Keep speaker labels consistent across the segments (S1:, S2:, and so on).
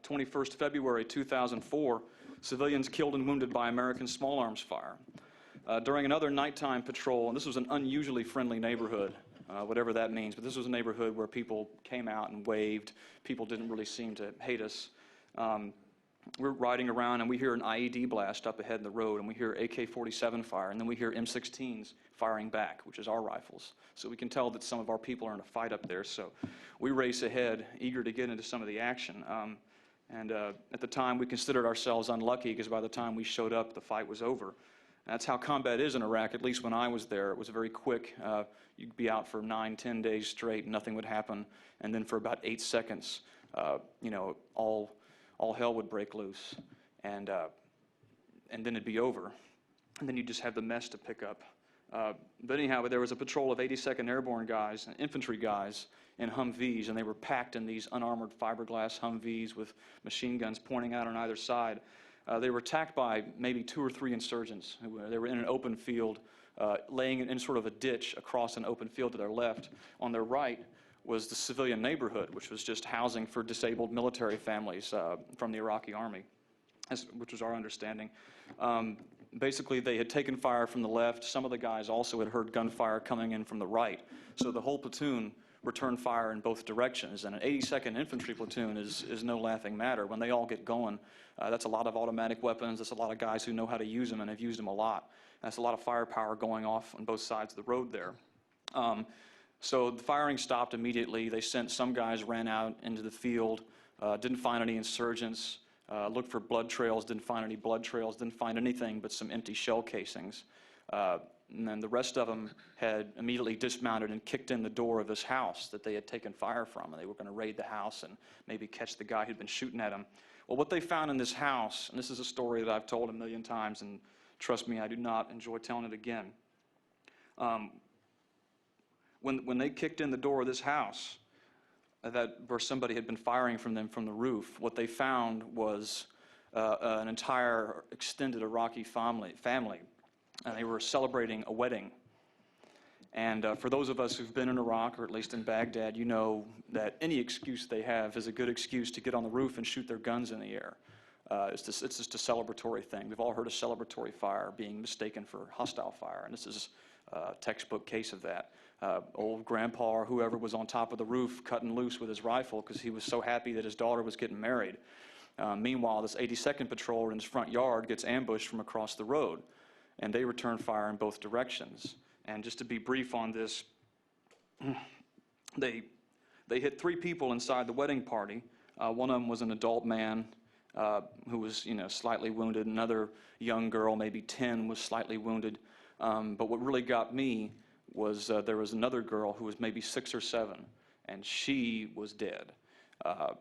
S1: 21st February 2004, civilians killed and wounded by American small arms fire. During another nighttime patrol, and this was an unusually friendly neighborhood, whatever that means, but this was a neighborhood where people came out and waved. People didn't really seem to hate us. We're riding around and we hear an IED blast up ahead in the road, and we hear AK-47 fire, and then we hear M16s firing back, which is our rifles. So we can tell that some of our people are in a fight up there. So we race ahead, eager to get into some of the action. At the time, we considered ourselves unlucky because by the time we showed up, the fight was over. That's how combat is in Iraq, at least when I was there. It was very quick. You'd be out for 9, 10 days straight, and nothing would happen. And then for about 8 seconds, all hell would break loose. And then it'd be over. And then you'd just have the mess to pick up. But anyhow, there was a patrol of 82nd Airborne guys, infantry guys, in Humvees, and they were packed in these unarmored fiberglass Humvees with machine guns pointing out on either side. They were attacked by maybe 2 or 3 insurgents. They were in an open field, laying in sort of a ditch across an open field to their left. On their right was the civilian neighborhood, which was just housing for disabled military families from the Iraqi army, which was our understanding. Basically, they had taken fire from the left. Some of the guys also had heard gunfire coming in from the right. So the whole platoon returned fire in both directions. And an 82nd Infantry platoon is no laughing matter. When they all get going, that's a lot of automatic weapons. That's a lot of guys who know how to use them and have used them a lot. That's a lot of firepower going off on both sides of the road there. So the firing stopped immediately. They sent some guys, ran out into the field, didn't find any insurgents, looked for blood trails, didn't find any blood trails, didn't find anything but some empty shell casings. And then the rest of them had immediately dismounted and kicked in the door of this house that they had taken fire from, and they were going to raid the house and maybe catch the guy who'd been shooting at them. Well, what they found in this house, and this is a story that I've told 1,000,000 times, and trust me, I do not enjoy telling it again. When they kicked in the door of this house, where somebody had been firing from them from the roof, what they found was an entire extended Iraqi family. And they were celebrating a wedding. And for those of us who've been in Iraq, or at least in Baghdad, you know that any excuse they have is a good excuse to get on the roof and shoot their guns in the air. It's just a celebratory thing. We've all heard of celebratory fire being mistaken for hostile fire, and this is a textbook case of that. Old grandpa or whoever was on top of the roof cutting loose with his rifle because he was so happy that his daughter was getting married. Meanwhile, this 82nd patrol in his front yard gets ambushed from across the road, and they return fire in both directions. And just to be brief on this, they hit 3 people inside the wedding party. One of them was an adult man who was, slightly wounded. Another young girl, maybe 10, was slightly wounded. But what really got me was there was another girl who was maybe 6 or 7, and she was dead. I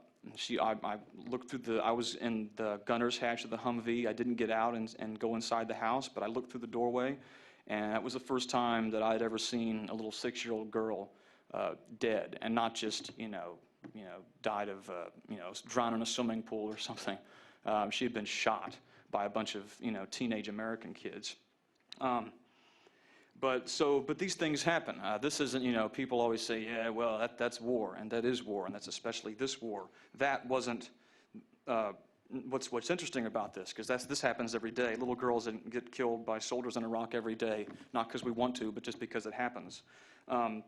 S1: looked through I was in the gunner's hatch of the Humvee. I didn't get out and go inside the house, but I looked through the doorway, and that was the first time that I had ever seen a little 6-year-old girl dead, and not just, died of, drowned in a swimming pool or something. She had been shot by a bunch of, teenage American kids. But these things happen. This isn't, people always say, yeah, well, that's war, and that is war, and that's especially this war. That wasn't, what's interesting about this, because this happens every day. Little girls get killed by soldiers in Iraq every day, not because we want to, but just because it happens. Well,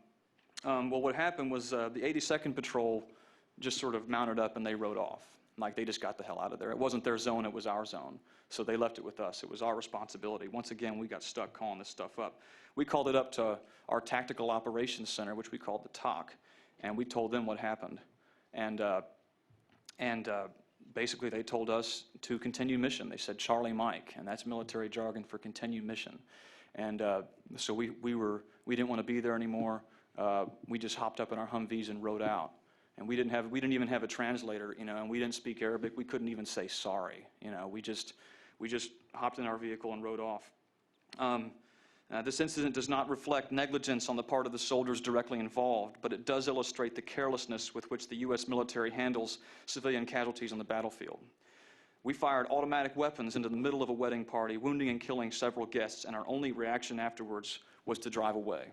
S1: what happened was the 82nd Patrol just sort of mounted up and they rode off. Like they just got the hell out of there. It wasn't their zone, it was our zone. So they left it with us. It was our responsibility. Once again, we got stuck calling this stuff up. We called it up to our Tactical Operations Center, which we called the TOC, and we told them what happened. And basically they told us to continue mission. They said Charlie Mike, and that's military jargon for continue mission. And so we didn't want to be there anymore. We just hopped up in our Humvees and rode out. And we didn't even have a translator, and we didn't speak Arabic. We couldn't even say sorry, We just hopped in our vehicle and rode off. This incident does not reflect negligence on the part of the soldiers directly involved, but it does illustrate the carelessness with which the U.S. military handles civilian casualties on the battlefield. We fired automatic weapons into the middle of a wedding party, wounding and killing several guests, and our only reaction afterwards was to drive away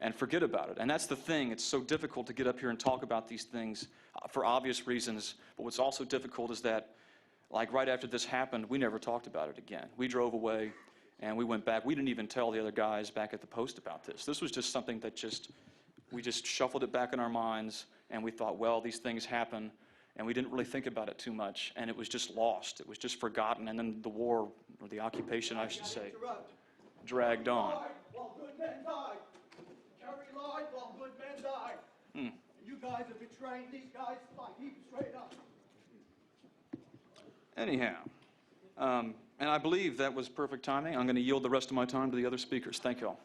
S1: and forget about it. And that's the thing. It's so difficult to get up here and talk about these things. for obvious reasons. But what's also difficult is that, like right after this happened, we never talked about it again. We drove away and we went back. We didn't even tell the other guys back at the post about this. This was just something that we just shuffled it back in our minds, and we thought, well, these things happen, and we didn't really think about it too much, and it was just lost. It was just forgotten, and then the war, or the occupation, I should say, dragged on.
S2: While good men died. Kerry lied while good men died. And you guys are betraying these guys like he betrayed us.
S1: Anyhow, and I believe that was perfect timing. I'm going to yield the rest of my time to the other speakers. Thank you all.